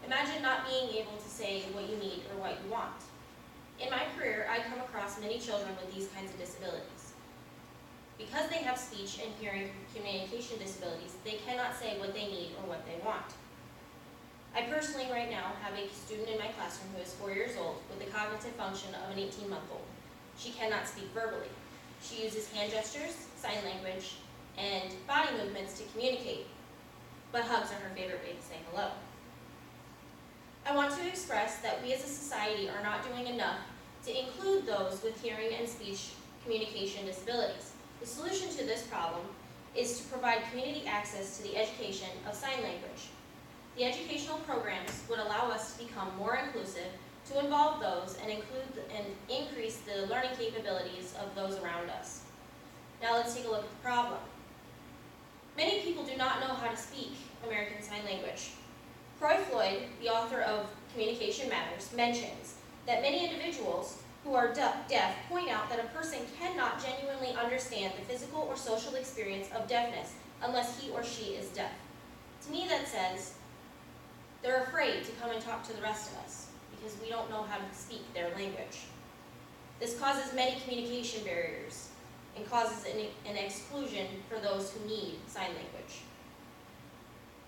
Imagine not being able to say what you need or what you want. In my career, I come across many children with these kinds of disabilities. Because they have speech and hearing communication disabilities, they cannot say what they need or what they want. I personally right now have a student in my classroom who is 4 years old with the cognitive function of an 18-month-old. She cannot speak verbally. She uses hand gestures, sign language, and body movements to communicate, but hugs are her favorite way to say hello. I want to express that we as a society are not doing enough to include those with hearing and speech communication disabilities. The solution to this problem is to provide community access to the education of sign language. The educational programs would allow us to become more inclusive, to involve those and increase the learning capabilities of those around us. Now let's take a look at the problem. Many people do not know how to speak American Sign Language. Croy Floyd, the author of Communication Matters, mentions that many individuals who are deaf point out that a person cannot genuinely understand the physical or social experience of deafness unless he or she is deaf. To me, that says they're afraid to come and talk to the rest of us because we don't know how to speak their language. This causes many communication barriers and causes an exclusion for those who need sign language.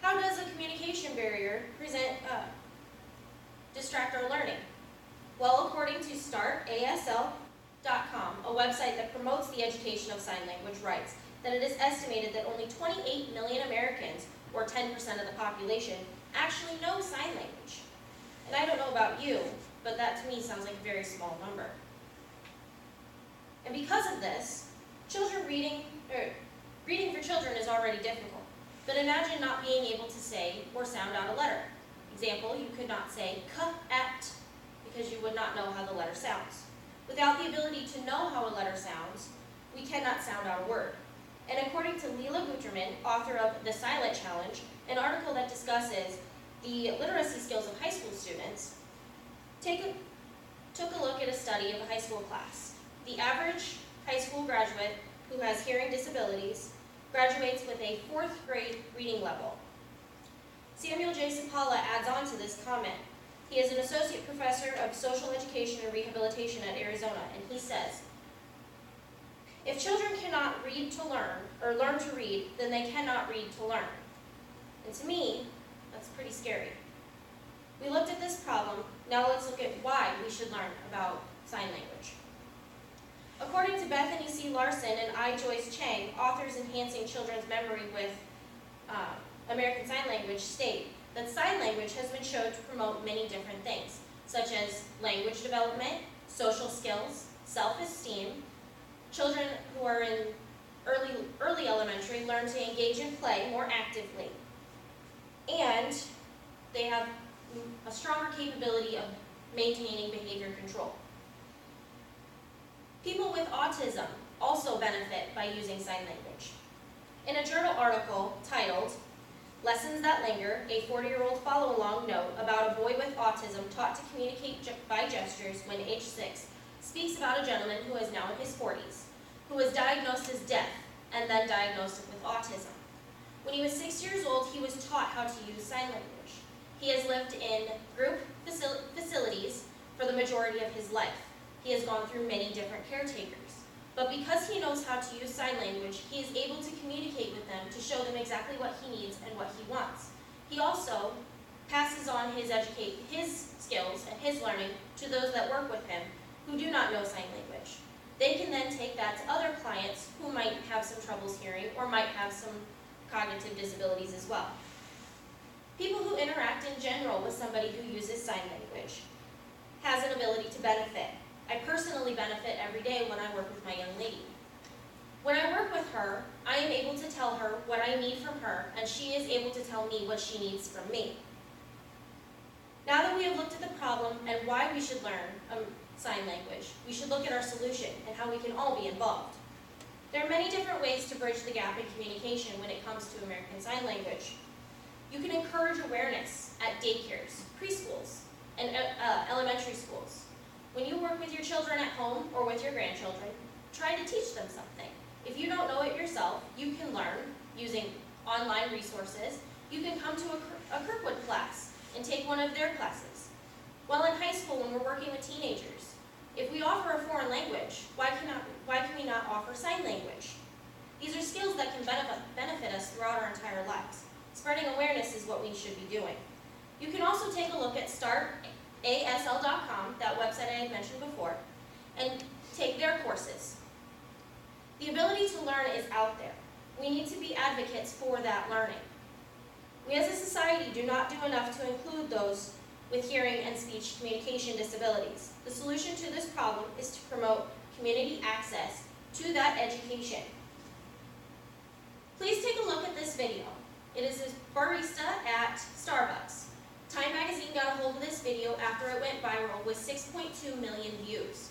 How does a communication barrier distract our learning? Well, according to startasl.com, a website that promotes the education of sign language, writes that it is estimated that only 28 million Americans, or 10% of the population, actually know sign language. And I don't know about you, but that to me sounds like a very small number. And because of this, reading for children is already difficult. But imagine not being able to say or sound out a letter. Example, you could not say k-at because you would not know how the letter sounds. Without the ability to know how a letter sounds, we cannot sound out a word. And according to Leela Guterman, author of The Silent Challenge, an article that discusses the literacy skills of high school students, took a look at a study of a high school class. The average high school graduate who has hearing disabilities graduates with a 4th grade reading level. Samuel J. Sapala adds on to this comment. He is an associate professor of social education and rehabilitation at Arizona, and he says, if children cannot read to learn, or learn to read, then they cannot read to learn. And to me, that's pretty scary. We looked at this problem, now let's look at why we should learn about sign language. According to Bethany C. Larson and I. Joyce Chang, authors Enhancing Children's Memory with American Sign Language, state that sign language has been shown to promote many different things, such as language development, social skills, self-esteem. Children who are in early elementary learn to engage in play more actively, and they have a stronger capability of maintaining behavior control. People with autism also benefit by using sign language. In a journal article titled, Lessons That Linger, a 40-year-old follow-along note about a boy with autism taught to communicate by gestures when age 6, speaks about a gentleman who is now in his 40s, who was diagnosed as deaf and then diagnosed with autism. When he was 6 years old, he was taught how to use sign language. He has lived in group facilities for the majority of his life. He has gone through many different caretakers. But because he knows how to use sign language, he is able to communicate with them to show them exactly what he needs and what he wants. He also passes on his skills and his learning to those that work with him who do not know sign language. They can then take that to other clients who might have some troubles hearing or might have some cognitive disabilities as well. People who interact in general with somebody who uses sign language has an ability to benefit. I personally benefit every day when I work with my young lady. When I work with her, I am able to tell her what I need from her, and she is able to tell me what she needs from me. Now that we have looked at the problem and why we should learn sign language, we should look at our solution and how we can all be involved. There are many different ways to bridge the gap in communication when it comes to American Sign Language. You can encourage awareness at daycares, preschools, and elementary schools. When you work with your children at home or with your grandchildren, try to teach them something. If you don't know it yourself, you can learn using online resources. You can come to a Kirkwood class and take one of their classes. While in high school, when we're working with teenagers, if we offer a foreign language, why can we not offer sign language? These are skills that can benefit us throughout our entire lives. Spreading awareness is what we should be doing. You can also take a look at startasl.com, that website I had mentioned before, and take their courses. The ability to learn is out there. We need to be advocates for that learning. We as a society do not do enough to include those with hearing and speech communication disabilities. The solution to this problem is to promote community access to that education. Please take a look at this video. It is a barista at Starbucks. Time Magazine got a hold of this video after it went viral with 6.2 million views.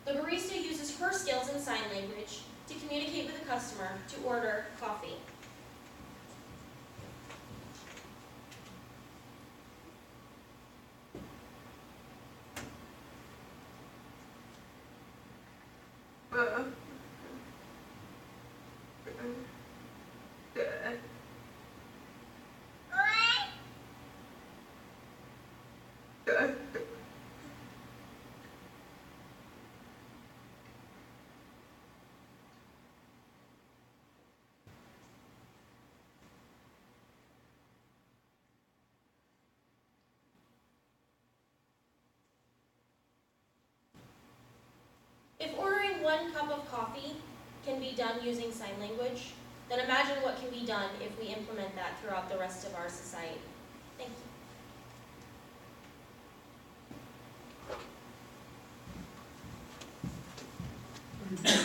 The barista uses her skills in sign language to communicate with the customer to order coffee. If ordering 1 cup of coffee can be done using sign language, then imagine what can be done if we implement that throughout the rest of our society. Thank you.